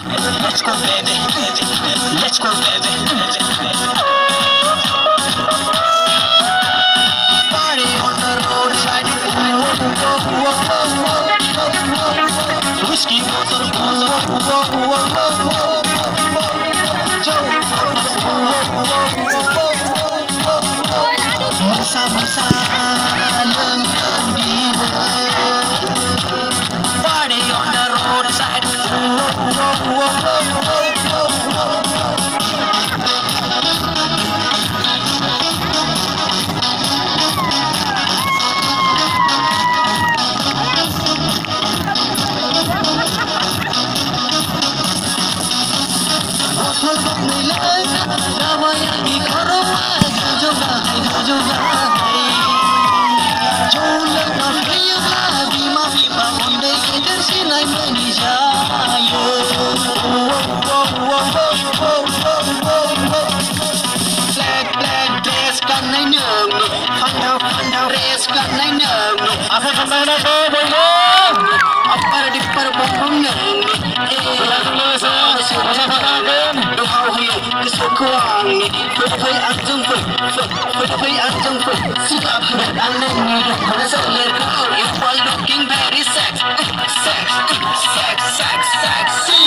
Let's go, baby. Let's go, baby. Party on the roadside. Whiskey bottle. Masa-masa party on the roadside. Apa kemana kau boyong? Apa di perbongan? Kesukuan, pergi anjung pun, pergi anjung pun. Siap berangkat ni, saya kau, you are looking very sexy, sexy, sexy, sexy.